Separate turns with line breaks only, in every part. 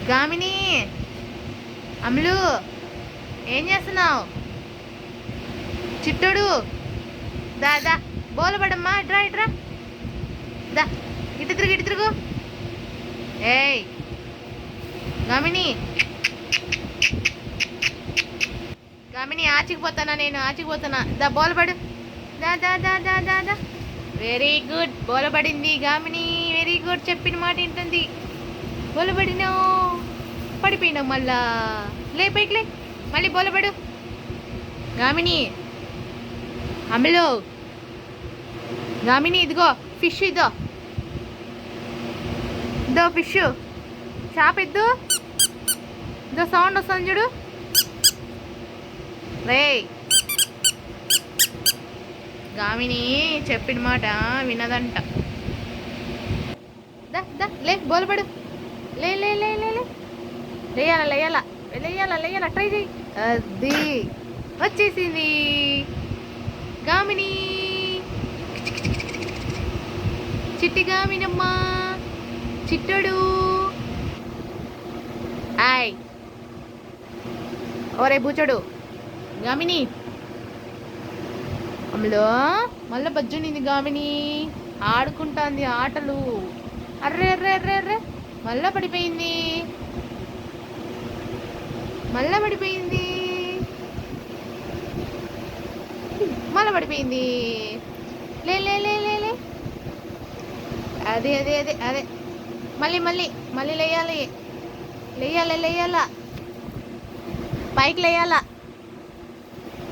గామిని, అమ్ములు, ఏం చేస్తున్నావు? చిట్టోడు, దా దా బోలబడమ్మా, ఇట్రా ఇట్రా, దా ఇటు తిరుగు ఇటు తిరుగు. ఏయ్ గామిని, గామిని ఆచికిపోతానా, నేను ఆచికిపోతానా, దా బోలబడు, దా దా దా దా దా దా. వెరీ గుడ్, బోలబడింది గామిని, వెరీ గుడ్, చెప్పిన మాట ఏంటుంది. బోలబడినావు, పడిపోయినావు మళ్ళా. లే పైకి లే, మళ్ళీ బోలబడు. గామిని, అమ్మలో గామిని, ఇదిగో ఫిష్, ఇదో ఇదో ఫిష్, చేప ఎద్దు, ఇదో సౌండ్ వస్తుంది చూడు. రే గామిని చెప్పిన మాట వినదంట. దా దా లే బోలపడు, లే లే లే లే లే, లేయాలా లేయాలా లేయాలా లేయాలా, ట్రై చేయి. అది వచ్చేసింది గామిని, చిట్టి గామినమ్మా, చిట్టడు. ఆయ్ ఓరే బూచడు. గామిని, అమ్మలో మళ్ళీ బజ్జునింది గామిని, ఆడుకుంటాంది ఆటలు. అర్రే అర్రే అర్రే అర్రే, మళ్ళా పడిపోయింది, మళ్ళా పడిపోయింది, మళ్ళా పడిపోయింది. లే లే లే లే లే, అదే అదే అదే అదే, మళ్ళీ మళ్ళీ మళ్ళీ లేయాలి లేయాలి లేయాలా, పైకి లేయాలా.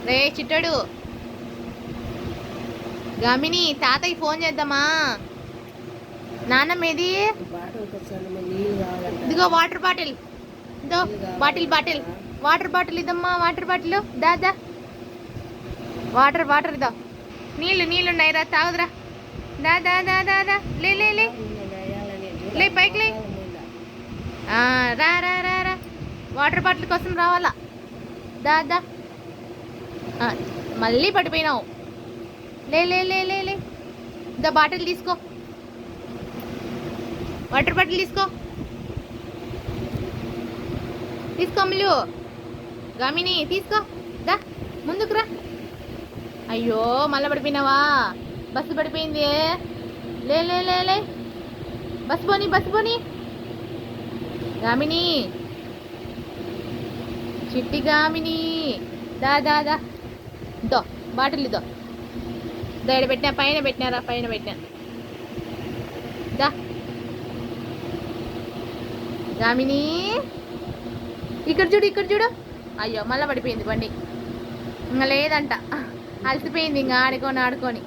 రే చిట్టడు, గామిని తాతయ్య ఫోన్ చేద్దామా? నాన్నమ్మేది? ఇదిగో వాటర్ బాటిల్, ఇదో బాటిల్ బాటిల్, వాటర్ బాటిల్ ఇదమ్మా, వాటర్ బాటిల్, దాదా వాటర్ వాటర్, ఇదో నీళ్ళు నీళ్ళు ఉన్నాయి రా, తాగుదురా, దా దా దా దా దా, లే లే లే లే పైకి లే, రా రా రా రా, వాటర్ బాటిల్ కోసం రావాలా, దాదా. మళ్ళీ పడిపోయినావు, లే లే లే లే లే, దా బాటిల్ తీసుకో, వాటర్ బాటిల్ తీసుకో, తీసుకో అమ్ములు. గామిని తీసుకో, దా ముందుకు రా. అయ్యో మళ్ళీ పడిపోయినావా, బస్సు పడిపోయింది, లే లే లే లే, బస్సు పోని బస్సు పోని. గామిని, చిట్టి గామిని, దా దా దా, దో బాటిల్ ఇదో, ఇక్కడ పెట్టినా, పైన పెట్టినారా, పైన పెట్టినా, దా గామిని, ఇక్కడ చూడు ఇక్కడ చూడు. అయ్యో మళ్ళీ పడిపోయింది బండి, ఇంకా లేదంట, అలసిపోయింది ఇంకా ఆడుకొని ఆడుకొని.